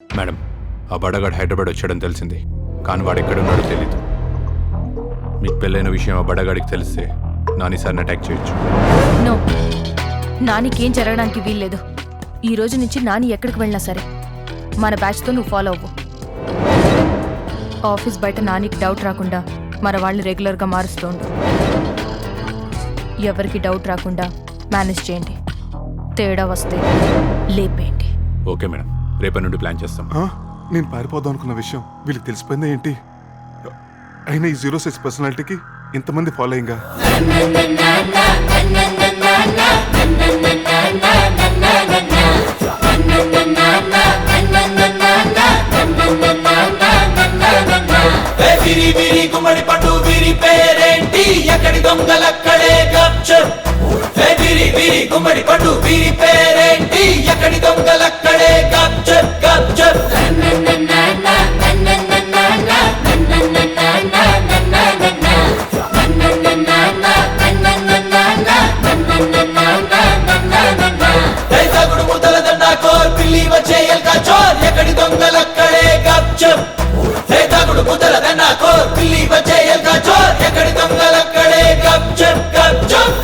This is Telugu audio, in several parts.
మేడం, ఆ బడగాడు హైదరాబాద్ వచ్చాడని తెలిసింది, కానీ వాడు ఎక్కడున్నాడో తెలీదు. మీకు పెళ్ళైన విషయం ఆ బడగాడికి తెలిస్తే నాని సార్ని అటాక్ చేయొచ్చు. నో, నానికేం జరగడానికి వీల్లేదు. ఈ రోజు నుంచి నాని ఎక్కడికి వెళ్ళినా సరే మన బ్యాచ్తో నువ్వు ఫాలో అవ్వు. ఆఫీస్ బయట నానికి డౌట్ రాకుండా మన వాళ్ళని రెగ్యులర్గా మారుస్తూ ఉండు. ఎవరికి డౌట్ రాకుండా మేనేజ్ చేయండి. తేడా వస్తే లేపేయండి. ఓకే మేడం, రేపటి నుండి ప్లాన్ చేస్తాం. నేను పారిపోదాం అనుకున్న విషయం వీళ్ళకి తెలిసిపోయిందా ఏంటి? అయినా ఈ 06 పర్సనాలిటీకి ఇంతమంది ఫాలోయింగా? విరి విరి గుమ్మడి పట్టు విరి పేరేంటి, ఎక్కడి దొంగలక్కడే గప్చప్. విరి విరి గుమ్మడి పట్టు విరి పేరేంటి, ఎక్కడి దొంగలక్కడే గప్చప్ గప్చప్. తగుడు ముద్దల దండా కోర్ పిల్లి వచ్చే ఎల్కా చోర్, ఎక్కడి దొంగలక్కడే గప్చప్. తగుడు ముద్దల దండా కోర్ పిల్లి వచ్చే ఎల్కా చోర్, ఎక్కడి దొంగలక్కడే గప్చప్ గప్చప్.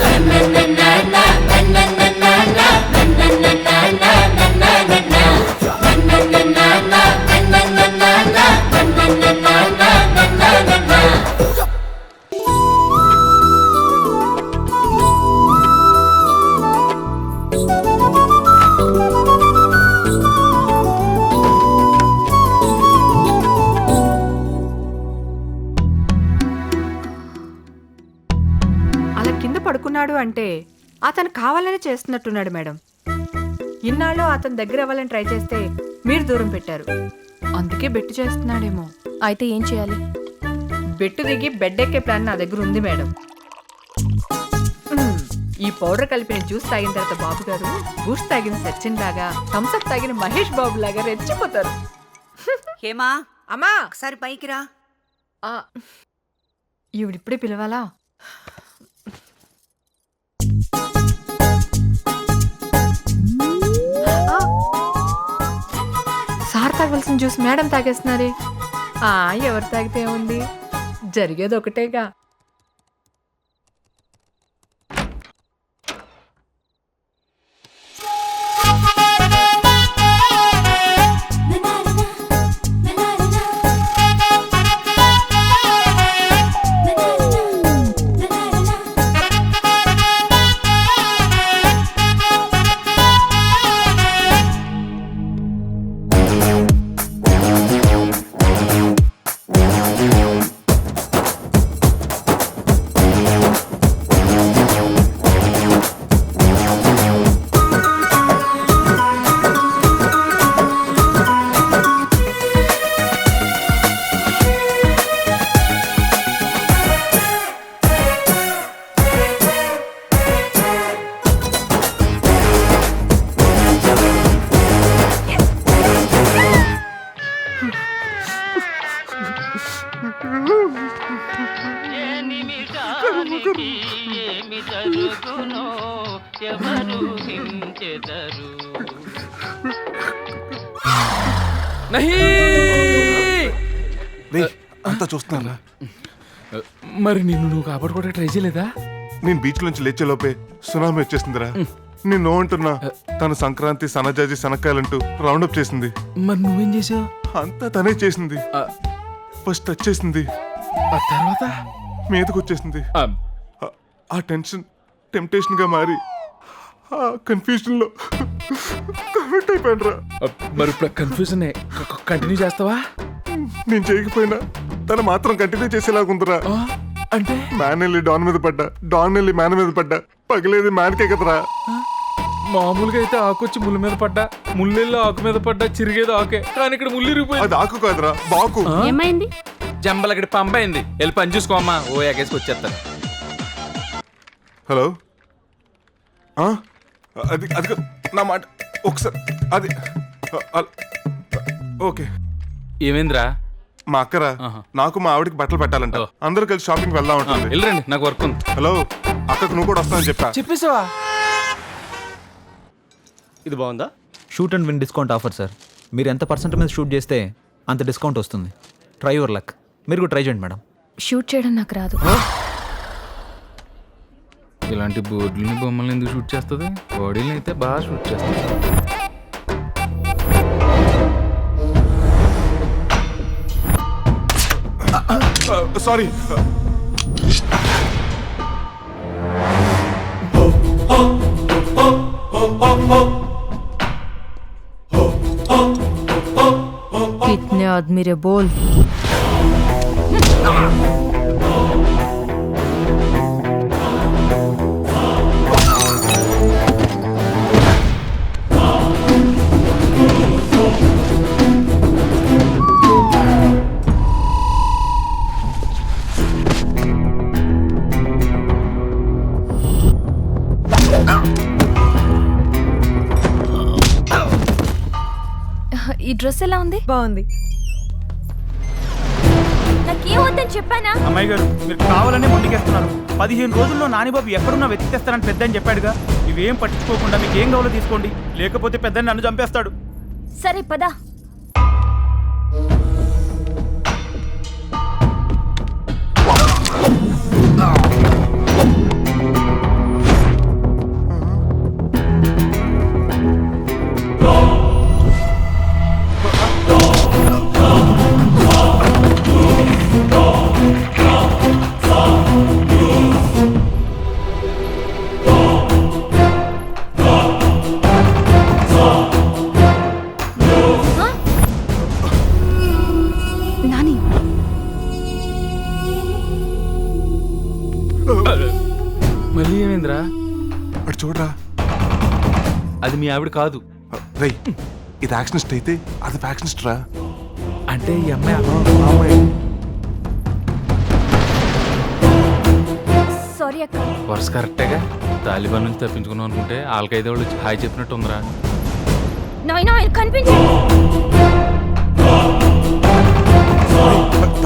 అలా కింద పడుకున్నాడు అంటే అతను కావాలని చేస్తున్నట్టున్నాడు మేడం. ఇన్నాళ్ళు అతని దగ్గర అవ్వాలని ట్రై చేస్తే మీరు దూరం పెట్టారు, అందుకే బెట్టు చేస్తున్నాడేమో. అయితే ఏం చేయాలి? బెట్టు దిగి బెడ్ ఎక్కే ప్లాన్ నా దగ్గర ఉంది మేడం. ఈ పౌడర్ కలిపిన జ్యూస్ తాగిన తర్వాత బాబు గారు బూస్ట్ తాగిన సచిన్ లాగా, థమ్స్అప్ తాగిన మహేష్ బాబు లాగా రెచ్చిపోతారు. హేమా, అమ్మా ఒకసారి పైకి రా. ఈవిడిప్పుడే పిలవాలా? సార్ తాగవలసిన జ్యూస్ మేడం తాగేస్తున్నారే. ఎవరు తాగితే ఉంది, జరిగేది ఒకటేగా. అంతా చూస్తున్నారా? మరి నిన్ను నువ్వు కాపాడుకోవడానికి ట్రై చేయలేదా? నేను బీచ్ నుంచి లేచేలోపే సునామీ వచ్చేసిందిరా. నేను అంటున్నా, తను సంక్రాంతి సనజాజి శనక్కాయలంటూ రౌండప్ చేసింది. మరి నువ్వేం చేసావు? అంతా తనే చేసింది. ఫస్ట్ టచ్ చేసింది, ఆ తర్వాత మీదకి వచ్చేసింది. ఆ టెన్షన్ టెంప్టేషన్ గా మారి ఆ కన్ఫ్యూజన్ లో కమిట్ అయిపోయాను రా. మరి ఇప్పుడు కన్ఫ్యూజన్ కంటిన్యూ చేస్తావా? నేను చేయకపోయినా తను మాత్రం కంటిన్యూ చేసేలాగుందిరా. అంటే మ్యాన్ వెళ్ళి డాన్ మీద పడ్డా, డాన్ వెళ్ళి మ్యాన్ మీద పడ్డా, పగిలేది మ్యాన్కే కదరా. మామూలుగా అయితే ఆకొచ్చి ముళ్ళు మీద పడ్డా, ముళ్ళెళ్ళి ఆకు మీద పడ్డా, చిరిగేది ఆకే, కానీ ఇక్కడ ముళ్ళు ఇరిగిపోయింది. అది ఆకు కాదురా, బాకు. ఏమైంది? జంబలకి పంప అయింది. వెళ్ళి పని చూసుకోమ్మా, ఓ ఎగేసుకు వచ్చేస్తారు. హలో, అది అది నా మాట ఒకసారి అది ఓకే. ఏమైందిరా? మా అక్కరా నాకు మా ఆవిడకి బట్టలు పెట్టాలంట, అందరూ కలిసి షాపింగ్ వెళ్దాం ఉంటుంది. వెళ్ళండి, నాకు వర్క్ ఉంది. హలో, అక్కకు నువ్వు కూడా వస్తానని చెప్పా. చెప్పేసావా? ఇది బాగుందా? Shoot and win discount offer sir. మీరు ఎంత పర్సెంట్ మీద షూట్ చేస్తే అంత డిస్కౌంట్ వస్తుంది. Try your luck. మీరు కూడా ట్రై చేయండి మేడం. షూట్ చేయడం నాకు రాదు. ఇలాంటి బోర్డులని బొమ్మల్ని ఎందుకు షూట్ చేస్తుంది? బాడీని అయితే బాగా షూట్ చేస్తుంది. సారీ. कितने आदमी रे बोल. ఈ డ్రెస్ ఎలా ఉంది? బాగుంది. నాకేం వద్దని చెప్పానా? అమ్మాయి గారు మీరు కావాలనే ముందుకేస్తున్నారు. 15 రోజుల్లో నానిబాబు ఎక్కడున్నా వెతికేస్తానని పెద్దని చెప్పాడుగా. ఇవేం పట్టించుకోకుండా మీకు ఏం కావాలో తీసుకోండి, లేకపోతే పెద్దని నన్ను చంపేస్తాడు. సరే పదా. మళ్ళీ ఏమైందిరా? అటు చూడరా. అది మీ ఆవిడ కాదు. రై, ఇది యాక్షనిస్ట్ అయితే అది ఫ్యాక్షనిస్ట్ రా. అంటే ఈ అమ్మాయి అమ్మాయి సారీ అక్క. వరుస కరెక్టేగా. తాలిబాన్ నుంచి తప్పించుకున్నాం అనుకుంటే ఆల్కైదా వాళ్ళు వచ్చి హాయ్ చెప్పినట్టు ఉందిరా. నాయనా ఆయన కనిపించు.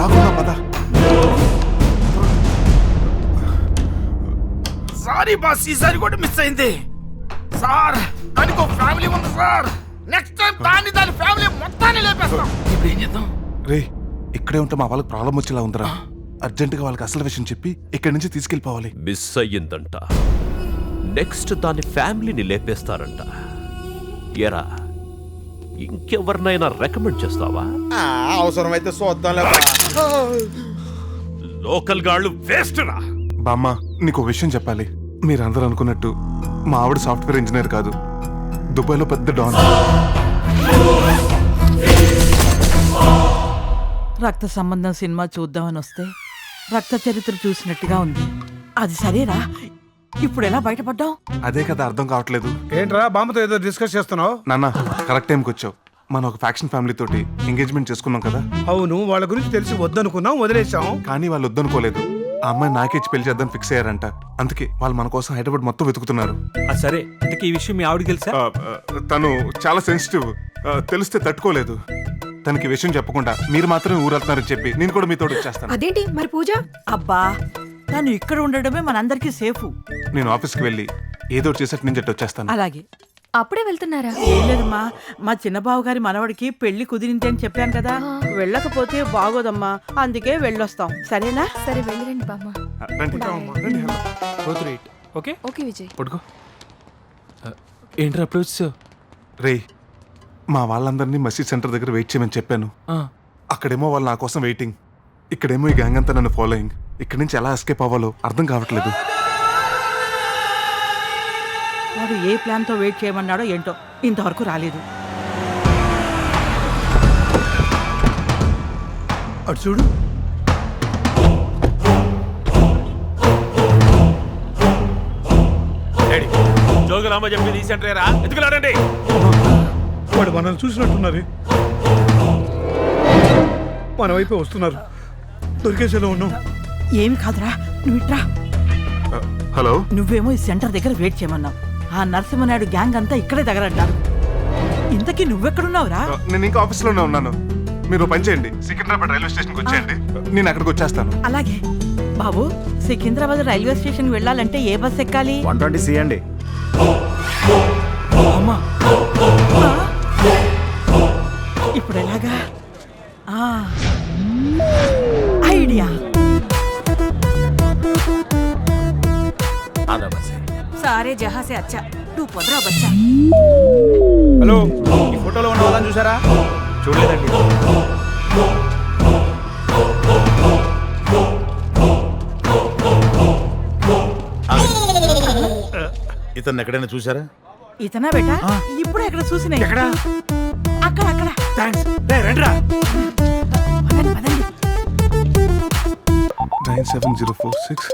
దాగున్నా పద. సారీ బాస్, ఈసారి కూడా మిస్ అయింది సార్. దానికి ఒక ఫ్యామిలీ ఉంది సార్. నెక్స్ట్ టైం దాని ఫ్యామిలీ మొత్తాన్ని లేపేస్తాం. ఇప్పుడు ఏం చేద్దాం? రే, ఇక్కడే ఉంటే మా వాళ్ళకి ప్రాబ్లం వచ్చేలా ఉందిరా. అర్జెంటుగా వాళ్ళకి అసలు విషయం చెప్పి ఇక్కడి నుంచి తీసుకెళ్ళిపోవాలి. మిస్ అయ్యిందంట. నెక్స్ట్ దాని ఫ్యామిలీని లేపేస్తారంట. ఎరా, ఇంకెవరినైనా రికమెండ్ చేస్తావా? అవసరమైతే చూద్దాం. లోకల్ గాళ్ళు వేస్ట్ రా. బామ్మ, నీకు విషయం చెప్పాలి. మీరందరూ అనుకున్నట్టు మా ఆవిడ సాఫ్ట్వేర్ ఇంజనీర్ కాదు, దుబాయ్లో పెద్ద డాన్. రక్త సంబంధం సినిమా చూద్దామని వస్తే రక్త చరిత్ర చూసినట్టుగా ఉంది. అది సరేరా, ఇప్పుడు ఎలా బయటపడ్డావు? అదే కదా అర్థం కావట్లేదు. ఏంట్రా బామ్మతో ఏదో డిస్కస్ చేస్తున్నావు? నాన్న, కరెక్ట్ టైంకి వచ్చావు. మనం ఒక ఫ్యాక్షన్ ఫ్యామిలీ తోటి ఎంగేజ్మెంట్ చేసుకున్నాం కదా. అవును, వాళ్ళ గురించి తెలిసి వద్దనుకున్నాం, వదిలేసాం. కానీ వాళ్ళు వద్దనుకోలేదు. ఆ అమ్మాయి నాకేచ్చి పెళ్లి చేద్దాం ఫిక్స్ అయ్యారంట. అందుకే వాళ్ళు మన కోసం హైదరాబాద్ మొత్తం వెతుకుతున్నారు. సరే, ఇంతకీ ఈ విషయం మీ ఆవిడకి తెలుసా? తను చాలా సెన్సిటివ్. తెలిస్తే తట్టుకోలేదు. తనకి ఈ విషయం చెప్పకుండా మీరు మాత్రమే ఊరెళ్తున్నారని చెప్పి నేను కూడా మీతో వచ్చేస్తాను. అదేంటి మరి పూజ? అబ్బా, తను ఇక్కడ ఉండడమే మనందరికీ సేఫ్. నేను ఆఫీస్కి వెళ్ళి ఏదో ఒకటి చేసేట్టు నుంచి అట్టు వచ్చేస్తాను. అలాగే. అప్పుడే వెళ్తున్నారా? ఏం లేదమ్మా, మా చిన్నబాబు గారి మనవడికి పెళ్లి కుదిరింది అని చెప్పాను కదా. వెళ్ళకపోతే బాగోదమ్మా, అందుకే వెళ్ళొస్తాం. సరేనా? సరే వెళ్ళిరండి బామ్మ. రండి. రండి, హలో. Okay okay Vijay. పడుకో. ఏంట్రా అప్పుడు వచ్చావు? రే, మా వాళ్ళందరినీ మసీద్ సెంటర్ దగ్గర వెయిట్ చేయమని చెప్పాను. అక్కడేమో వాళ్ళు నా కోసం వెయిటింగ్, ఇక్కడేమో ఈ గ్యాంగ్ అంతా నన్ను ఫాలోయింగ్. ఇక్కడి నుంచి ఎలా ఎస్కేప్ అవ్వాలో అర్థం కావట్లేదు. వాడు ఏ ప్లాన్తో వెయిట్ చేయమన్నాడో ఏంటో ఇంతవరకు రాలేదు. అటు చూడు. జోగులామ చెప్పి తీసంటారా? ఎత్తుకులాడండి. వాడు మనల్ని చూసినట్టున్నారు, మన వైపే వస్తున్నారు. దొరికేసేలో ఉన్నాం. ఏమి కాదురా, నువ్వు ఇట్రా. హలో. నువ్వేమో ఈ సెంటర్ దగ్గర వెయిట్ చేయమన్నావు. ఆ నరసింహనాయుడు గ్యాంగ్ అంతా ఇక్కడే దగ్గరంటారు. ఇంతకీ నువ్వెక్కడున్నావురా? నేను ఇంకా ఆఫీస్లోనే ఉన్నాను. మీరు పని చేయండి, సికింద్రాబాద్ రైల్వే స్టేషన్కి వచ్చేయండి, నేను అక్కడికి వచ్చేస్తాను. అలాగే బాబు. సికింద్రాబాద్ రైల్వే స్టేషన్ వెళ్ళాలంటే ఏ బస్ ఎక్కాలి? 120C అండి. చెప్పాడుగా ఆ, ఐడియా. సారే జహాసే అచ్చా నువ్వు పొదరా బచ్చా. హలో, ఈ ఫోటోలో ఉన్న వాళ్ళని చూసారా? చూడలేదండి. ఇతన్ని ఎక్కడైనా చూసారా? ఇతనా బేటా? ఇప్పుడు ఎక్కడ చూసినా ఎక్కడ? అక్కడ అక్కడ. థ్యాంక్స్. రండిరా. పదండి పదండి. 97046.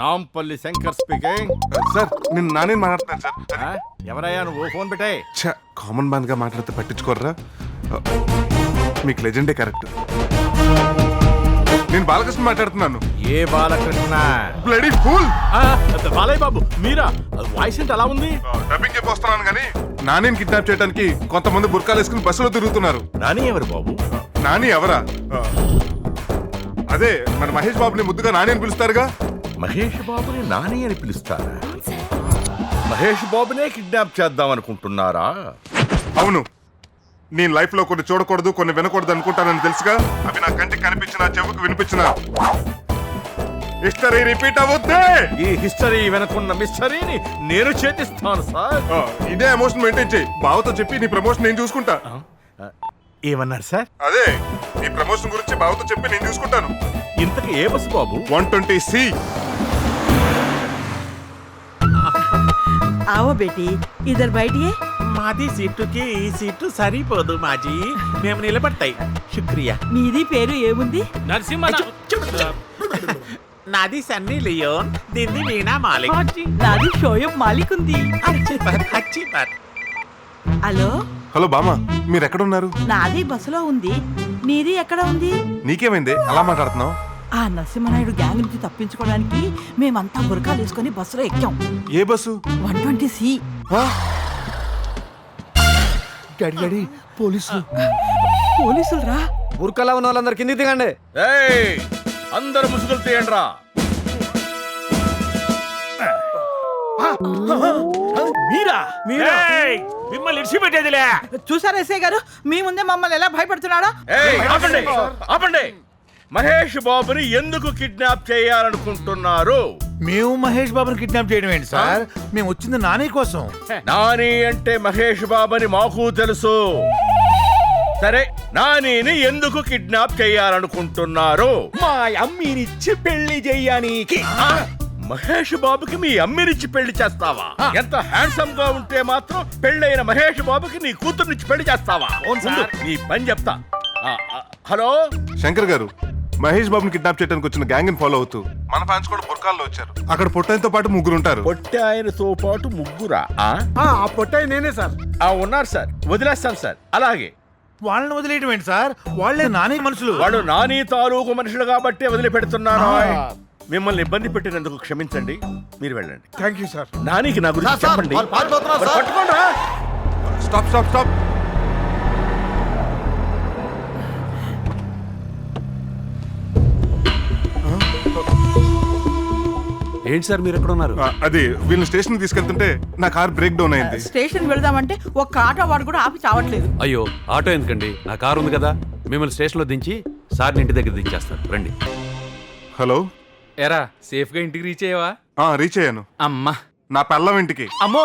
నాంపల్లి శంకర్ స్పీకింగ్. సార్ నేను నానేని మాట్లాడుతున్నాను సార్. ఎవరయ్యా నువ్వు? ఫోన్ పెట్టే. ఛ, కామన్ మ్యాన్ గా మాట్లాడితే పట్టించుకోర్రా. మీకు లెజెండే కరెక్ట్. నేను బాలకృష్ణ మాట్లాడుతున్నాను. ఏ బాలకృష్ణ? Bloody fool. బాలయ్య బాబు మీరా? వాయిస్ ఏంటి అలా ఉంది? డబ్బింగ్ చెప్పి వస్తున్నాను కానీ నానిని కిడ్నాప్ చేయడానికి కొంతమంది బుర్కాలు వేసుకుని బస్సులో తిరుగుతున్నారు. నాని ఎవరు బాబు? నాని ఎవరా? అదే మన మహేష్ బాబుని ముద్దుగా నాని అని పిలుస్తారుగా. మహేష్ బాబుని నాని అని పిలుస్తారా? మహేష్ బాబునే కిడ్నాప్ చేద్దాం అనుకుంటున్నారా? అవును. నేను లైఫ్ లో కొన్ని చూడకూడదు కొన్ని వినకూడదు అనుకుంటానని తెలుసుగా. అవి నా కంటికి కనిపించిన చెవుకు వినిపించిన హిస్టరీ రిపీట్ అవుద్ది. ఈ హిస్టరీ వెనకున్న మిస్టరీని నేను చేతిస్తాను సార్. ఇదే ఎమోషన్ మెయింటైన్ చేయి. బావతో చెప్పి నీ ప్రమోషన్ నేను చూసుకుంటా. ఏమన్నారు సార్? అదే నీ ప్రమోషన్ గురించి బావతో చెప్పి నేను చూసుకుంటాను. ఇంతకు ఏ బస్సు బాబు? 120C. आओ बेटी इधर बैठिए. మాది సీటుకి ఈ సీటు సరిపోదు మాజీ, మేము నిలబడతాయి. శుక్రియా. మీది పేరు ఏముంది? నరసింహ. నాది సన్నీ లియోన్, దీన్ని మీనా మాలిక్. నాది షోయబ్ మాలిక్ ఉంది. హలో హలో బామ్మ, మీరు ఎక్కడ ఉన్నారు? నాది బస్సులో ఉంది. నీది ఎక్కడ ఉంది? నీకేమైంది అలా మాట్లాడుతున్నావు? ఆ నరసింహనాయుడు గ్యాంగ్ నుంచి తప్పించుకోవడానికి మేమంతా బురకాలు వేసుకొని బస్సులో ఎక్కాం. ఏ బస్సు? 120C. పోలీసులు రా. బుర్కలా ఉన్న వాళ్ళందరూ కిందికి దిగండి. అందరు ముసుగులు తీయండి రా. మీరా? ఏయ్, మిమ్మల్ని ఇడిచిపెట్టేదిలే. చూసారా ఎస్ఐ గారు మీ ముందే మమ్మల్ని ఎలా భయపడుతున్నాడో? ఆపండి ఆపండి. మహేష్ బాబుని ఎందుకు కిడ్నాప్ చేయాలనుకుంటున్నారు? మేము మహేష్ బాబుని కిడ్నాప్ చేయడం ఏంటి సార్? మేము వచ్చింది నాని కోసం. నాని అంటే మహేష్ బాబుని మాకు తెలుసు. సరే, నానిని ఎందుకు కిడ్నాప్ చేయాలనుకుంటున్నారు? మా అమ్మీనిచ్చి పెళ్లి చెయ్యానికి. మహేష్ బాబుకి మీ అమ్మినిచ్చి పెళ్లి చేస్తావా? ఎంత హ్యాండ్సమ్ గా ఉంటే మాత్రం పెళ్ళైన మహేష్ బాబుకి నీ కూతుర్నిచ్చి పెళ్లి చేస్తావా? ముందు నీ పని చెప్తా. హలో శంకర్ గారు, మహేష్ బాబుని కిడ్నాప్ చేయడానికి వచ్చిన గ్యాంగ్ ని ఫాలో అవుతూ మన ఫ్యాన్స్ కూడా బుర్కాల్లో వచ్చారు. అక్కడ పొట్టైనతో పాటు ముగ్గురు ఉంటారు. పొట్టాయనతో పాటు ముగ్గురా? ఆ పొట్టాయి నేనే సార్. ఉన్నారు సార్, వదిలేస్తాం సార్. అలాగే వాళ్ళని వదిలేయడం ఏంటి సార్? వాళ్ళే నాని మనుషులు. వాళ్ళు నాని తాలూకు మనుషులు కాబట్టి వదిలిపెడుతున్నాను. మిమ్మల్ని ఇబ్బంది పెట్టినందుకు క్షమించండి, మీరు వెళ్ళండి. Thank you sir. నానికి నా గురించి చెప్పండి. పట్టుకోండిరా. Stop stop stop. ఏంటి సార్ మీరు ఎక్కడ ఉన్నారు? అది వీళ్ళని స్టేషన్ తీసుకెళ్తుంటే నా కార్ బ్రేక్ డౌన్ అయింది. స్టేషన్ వెళదామంటే ఒక్క ఆటో వాడు కూడా ఆపి చావట్లేదు. అయ్యో, ఆటో ఎందుకండి, నా కారు ఉంది కదా. మిమ్మల్ని స్టేషన్లో దించి సార్ని ఇంటి దగ్గర దించేస్తాను, రండి. హలో, ఎరా సేఫ్ గా ఇంటికి రీచ్ అయ్యావా? రీచ్ అయ్యాను. అమ్మా, నా పెళ్ళం ఇంటికి. అమ్మో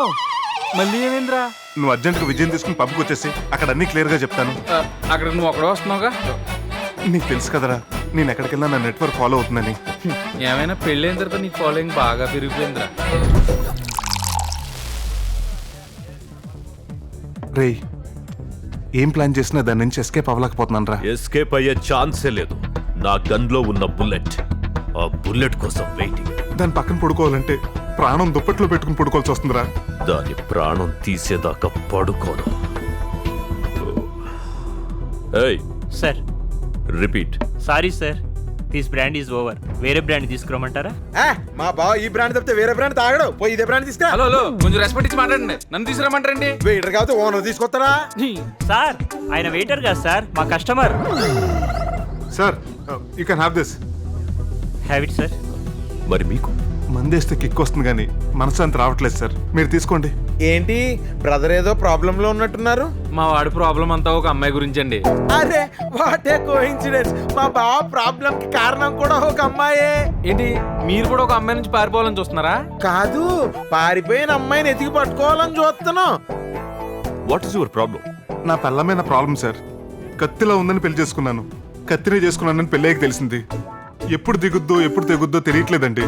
మళ్ళీ ఏమైందిరా? నువ్వు అర్జెంట్ గా విజయం తీసుకుని పబ్కి వచ్చేసి అక్కడ అన్ని క్లియర్ గా చెప్తాను. అక్కడ నువ్వు అక్కడ వస్తున్నావుగా. నీకు తెలుసు కదరా, నేను ఎక్కడికెళ్ళినా నా నెట్వర్క్ ఫాలో అవుతుందని. ఏమైనా పెళ్ళైన తర్వాత నీకు ఫాలోయింగ్ బాగా పెరిగిపోయిందిరా. రేయ్, ఏం ప్లాన్ చేసినా దాని నుంచి ఎస్కేప్ అవ్వలేకపోతున్నాను రా. ఎస్కేప్ అయ్యే ఛాన్సే లేదు. నా గన్ లో ఉన్న బుల్లెట్, ఆ బుల్లెట్ కోసం వెయిటింగ్. దాని పక్కన పడుకోవాలంటే ప్రాణం దుప్పట్లో పెట్టుకుని పడుకోవాల్సి వస్తుందిరా. దాని ప్రాణం తీసేదాకా పడుకోను. ఏయ్ sir, repeat. Sorry sir, this brand is over. వేరే బ్రాండ్ తీసుకురమ్మంటారా? మా బావ ఈ బ్రాండ్ తప్పితే వేరే బ్రాండ్ తాగడు. పోయి ఇదే బ్రాండ్ తీసుకురా. హలో హలో, కొంచెం రెస్పెక్ట్ ఇచ్చి మాట్లాడండి. నన్ను తీసుకురమ్మంటారండి. వెయిటర్ కాబట్టి ఓనర్ తీసుకొస్తారా? సార్, ఆయన వెయిటర్ కాదు సార్, మా customer. Sir, you can have this. Have it sir. మరి మీకు మందేస్తే కిక్ వస్తుంది కానీ మనసు అంత రావట్లేదు సార్, మీరు తీసుకోండి. ఏంటి బ్రదర్ ఏదో ప్రాబ్లం లో ఉన్నట్టున్నారు? మా వాడి ప్రాబ్లం అంతా ఒక అమ్మాయి గురించి అండి. అరే వాట్ ఏ కోఇన్సిడెన్స్, మా బావ ప్రాబ్లం కి కారణం కూడా ఒక అమ్మాయే. ఏంటి మీరు కూడా ఒక అమ్మాయి నుంచి పారిపోవాలని చూస్తున్నారా? కాదు, పారిపోయిన అమ్మాయిని ఎతికి పట్టుకోవాలని చూస్తున్నాం. What is your problem? నా పెళ్ళమైన ప్రాబ్లం సార్. కత్తిలో ఉందని పెళ్లి చేసుకున్నాను, కత్తినే చేసుకున్నానని పెళ్ళేకి తెలిసింది. ఎప్పుడు దిగుద్దో ఎప్పుడు తెగుద్దో తెలియట్లేదండి.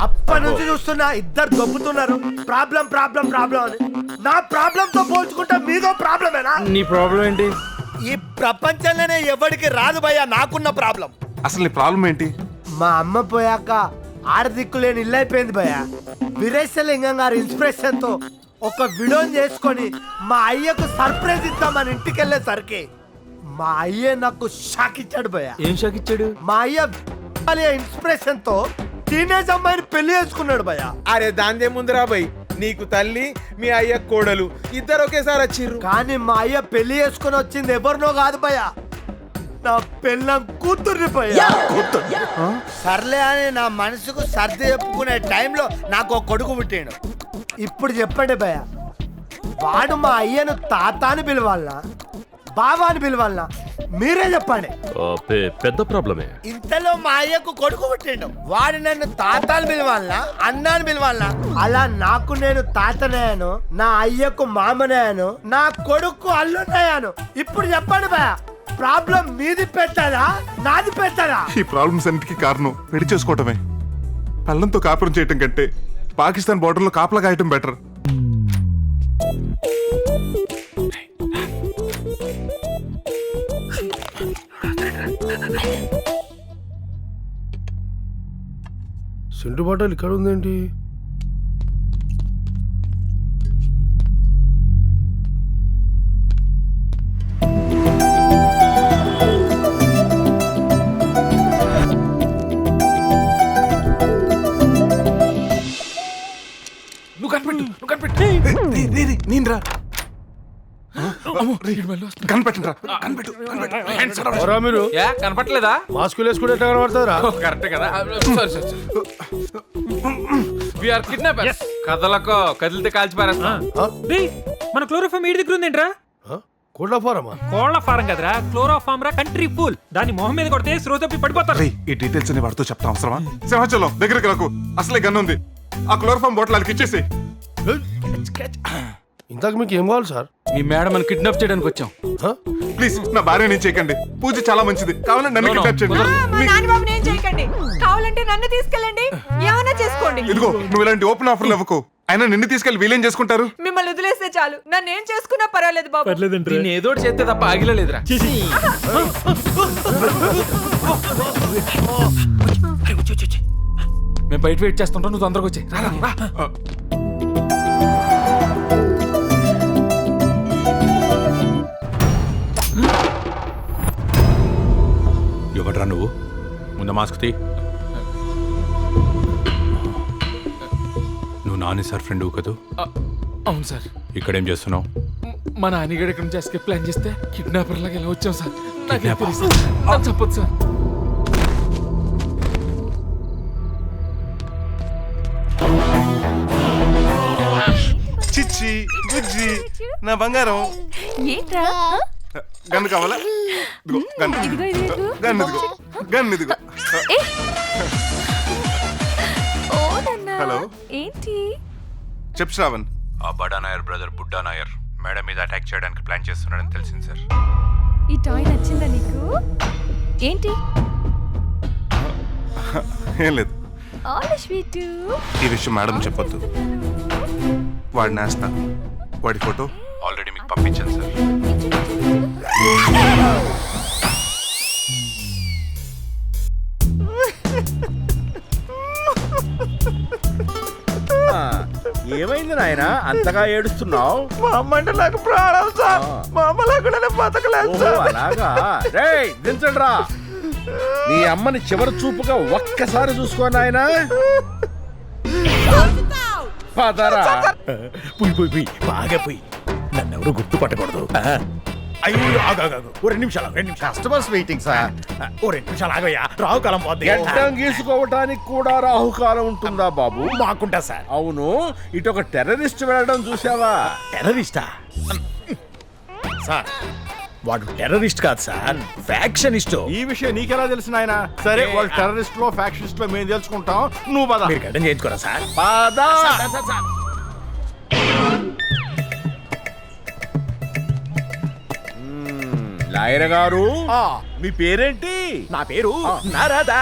అప్పటి నుంచి చూస్తున్నా ఇద్దరు దొబ్బుతున్నారు. ప్రాబ్లం ప్రాబ్లం ప్రాబ్లం అని. నా ప్రాబ్లం తో పోల్చుకుంటే మీదో ప్రాబ్లమేనా? నీ ప్రాబ్లం ఏంటి? ఈ ప్రపంచంలోనే ఎవరికి రాదు భయ్యా నాకున్న ప్రాబ్లం. అసలు నీ ప్రాబ్లం ఏంటి? మా అమ్మ పోయాక ఆడదిక్కు లేని ఇల్లు అయిపోయింది భయ్యా. వీరేశలింగం గారి ఇన్స్పిరేషన్ తో ఒక వీడియోని చేసుకొని మా అయ్యకు సర్ప్రైజ్ ఇద్దామని ఇంటికి వెళ్ళేసరికి మా అయ్య నాకు షాక్ ఇచ్చాడు భయ్యా. ఏం షాక్ ఇచ్చాడు? మా అయ్య ఇన్స్పిరేషన్ తో టీనేజ్ అమ్మాయిని పెళ్లి చేసుకున్నాడు భయ్యా. అరే దాందే ముందురా భయ్, నీకు తల్లి మీ అయ్య కోడలు ఇద్దరు ఒకేసారి వచ్చిర్రు. కానీ మా అయ్య పెళ్లి చేసుకుని వచ్చింది ఎవరినో కాదు భయ్యా, నా పెళ్ళం కూతుర్ని భయ్యా. సర్లే అని నా మనసుకు సర్ది చెప్పుకునే టైంలో నాకు ఒక కొడుకు పుట్టాడు. ఇప్పుడు చెప్పండి భయ్యా, వాడు మా అయ్యను తాత అని పిలవాలనా బావా అని పిలవాలనా? మీరే చెప్పండి. పెద్ద ప్రాబ్లమే. ఇంతలో మా అయ్యకు కొడుకు పుట్టిండు, వాడు నన్ను తాతని పిలవాలనా అన్నాను పిలవాలనా? అలా నాకు నేను తాతనయ్యాను, నా అయ్యకు మామనయ్యాను, నా కొడుకు అల్లునయ్యాను. ఇప్పుడు చెప్పండి భయ, ప్రాబ్లం మీది పెట్టదా నాది పెట్టదా? ఈ ప్రాబ్లమ్స్ అన్నిటికీ కారణం పెళ్లి చేసుకోవటమే. పళ్ళంతో కాపురం చేయటం కంటే పాకిస్తాన్ బోర్డర్లో కాపలా కాయటం బెటర్. సెంటు బాటలు ఇక్కడ ఉందేంటి? నువ్వు కనిపెట్టు. నేనురా కనిపెట్టండి రా, మీరు కనపట్లేదా? మాస్కులు వేసుకుంటే ఎట్లా కనబడతారా? కరెక్ట్ కదా. కదలకో, కదిలితే కాల్చి పారేస్తా. మన క్లోరోఫామ్ వీడి దగ్గర ఉందేంట్రా? కోళ్ళ ఫారమా? కోళ్ల ఫారం కదరా, క్లోరోఫామ్ రా కంట్రీ ఫుల్. దాని మొహం మీద కొడితే శ్రోతప్పి పడిపోతారు. ఈ డీటెయిల్స్ అని వాడితో చెప్తా అవసరమా? సింహాచలం దగ్గరికి రాకు, అసలే గన్ ఉంది. ఆ క్లోరోఫామ్ బాటిల్ వాళ్ళకి ఇచ్చేసి. ఇంతకు మీకు ఏం కావాలి సార్? మీ మేడం మనం కిడ్నాప్ చేయడానికి వచ్చాం. ప్లీజ్ నా భార్య నేను చేయకండి, పూజ చాలా మంచిది, కావాలంటే నన్ను కిడ్నాప్ చేయండి. చేయకండి, కావాలంటే నన్ను తీసుకెళ్ళండి, ఏమైనా చేసుకోండి. ఇదిగో నువ్వు ఇలాంటి ఓపెన్ ఆఫర్లు ఇవ్వకు. అయినా నిన్ను తీసుకెళ్లి వీలేం చేసుకుంటారు? మిమ్మల్ని వదిలేస్తే చాలు, నన్ను ఏం చేసుకున్నా పర్వాలేదు బాబు. దీన్ని ఏదో చేస్తే తప్ప ఆగిలేదురా. మేము బయట వెయిట్ చేస్తుంటాం, నువ్వు తొందరగా వచ్చే. ఎవడ్రా నువ్వు? ముందు మాస్క్ తీ. నువ్వు నాని సార్ ఫ్రెండ్ కదూ? అవును సార్. ఇక్కడేం చేస్తున్నావు? మా నాన్నగారు ఇక్కడ నుంచి ఎస్కేప్ ప్లాన్ చేస్తే కిడ్నాపర్ లాగా ఎలా వచ్చాం సార్? చెప్పదు సార్. చిచ్చి బుజ్జి నా బంగారం. ఏంట్రా? గన్ను కావాలా? ఇదిగో గన్ను. గన్ను ఇదిగో, గన్ను ఇదిగో. హలో, ఏంటి? చెప్పు శ్రావణ్. ఆ బడా నాయర్ బ్రదర్ బుడ్డా నాయర్ మేడం మీద అటాక్ చేయడానికి ప్లాన్ చేస్తున్నాడని తెలిసింది సార్. ఈ టాయ్ నచ్చిందా నీకు? ఏంటి? ఏం లేదు. ఈ విషయం మేడం చెప్పొద్దు. వాడిని వేస్తా. వాడి ఫోటో ఆల్రెడీ మీకు పంపించాను సార్. ఏమైంది నాయన అంతగా ఏడుస్తున్నావు? మా అమ్మ అంటే నాకు ప్రాణం సార్. మా అమ్మ లేకుండా బతకలేదు సార్. అలాగా? రేయ్ దించండ్రా. నీ అమ్మని చివరి చూపుగా ఒక్కసారి చూసుకో నాయన. పదరా. పోయి బాగా పోయి. నన్నెవరు గుర్తుపట్టకూడదు. అయ్యో ఆగాగు ఓ 2 నిమిషాలు 2 నిమిషాలు కస్టమర్స్ వెయిటింగ్ సార్ ఓ 2 నిమిషాలు ఆగయ్యా రావు కాలం పోద్ది గడ్డం గీసుకోవటానికి కూడా రాహుకాలం ఉంటుందా బాబు? మాకుంటా సార్. అవును, ఇటు ఒక టెర్రరిస్ట్ వెళ్ళడం చూసావా? టెర్రరిస్టా సార్? వాడు టెర్రరిస్ట్ కాదు సార్, ఫ్యాక్షనిస్ట్. ఈ విషయం నీకెలా తెలిసిన ఆయన? సరే, వాళ్ళు టెర్రరిస్ట్ లో ఫ్యాక్షనిస్ట్ లో మేము తెలుసుకుంటాం. నువ్వు పద. మీరు గడ్డం చేయించుకోరా సార్? పద. లాయర్ గారు, మీ పేరేంటి? నా పేరు నారదా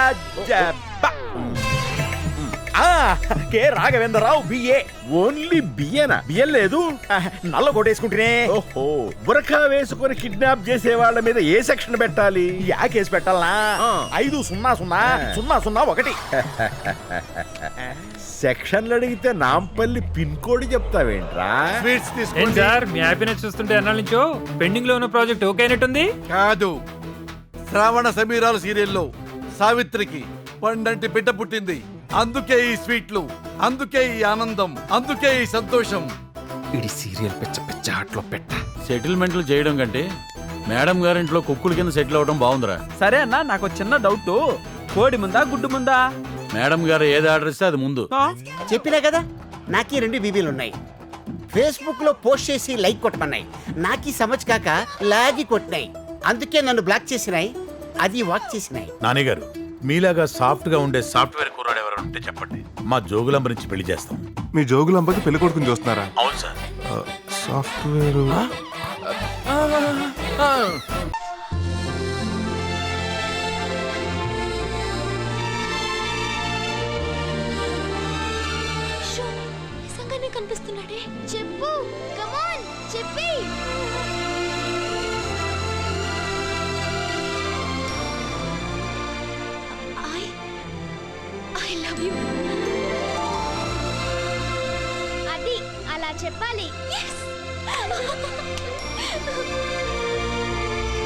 కే రాఘవేంద్రరావు బిఏ. ఓన్లీ బియ్యనా? బియ్యం లేదు? నల్ల కొట్టేసుకుంటేనే. ఓహో, బురకా వేసుకొని కిడ్నాప్ చేసే వాళ్ళ మీద ఏ సెక్షన్ పెట్టాలి? యా కేసు పెట్టాలనా? 5000001. సెక్షన్లు అడిగితే నాంపల్లి పిన్ కోడ్ చెప్తావేంట్రా? ఏం సార్ మీ హ్యాపీనెస్ చూస్తుంటే అన్నాళ్ళ నుంచో పెండింగ్ లో ఉన్న ప్రాజెక్ట్ ఓకే అయినట్టుంది. కాదు, శ్రావణ సమీరాల సీరియల్లో సావిత్రికి పండంటి బిడ్డ పుట్టింది. అందుకే ఈ స్వీట్లు, అందుకే ఈ ఆనందం, అందుకే ఈ సంతోషం. ఇది సీరియల్ పిచ్చ పిచ్చ ఆటలో పెట్ట. సెటిల్మెంట్లు చేయడం కంటే మేడం గారింట్లో కుక్కుల కింద సెటిల్ అవడం బాగుందిరా. సరే అన్న, నాకు చిన్న డౌట్. కోడి ముందా గుడ్డు ముందా? మేడం గారు ఏది ఆర్డర్ ఇస్తే అది ముందు. చెప్పినా కదా, నాకు 2 బీబీలు ఉన్నాయి. ఫేస్బుక్ లో పోస్ట్ చేసి లైక్ కొట్టమన్నాయి, నాకు సమజ్ కాక లాగి కొట్టినాయి. అందుకే నన్ను బ్లాక్ చేసినాయి, అది వాక్ చేసినాయి. నాని గారు, మీలాగా సాఫ్ట్ గా ఉండే సాఫ్ట్వేర్ కుర్రాడు ఎవరు ఉంటే చెప్పండి, మా జోగులంబ నుంచి పెళ్లి చేస్తాం. మీ జోగులంబకి పెళ్లి కొడుకుని చూస్తున్నారా? అవును సార్. సాఫ్ట్వేర్ నిజంగానే కనిపిస్తున్నాడే. చెప్పు, కమాన్ చెప్పి. I love you. అది అలా చెప్పాలి. Yes.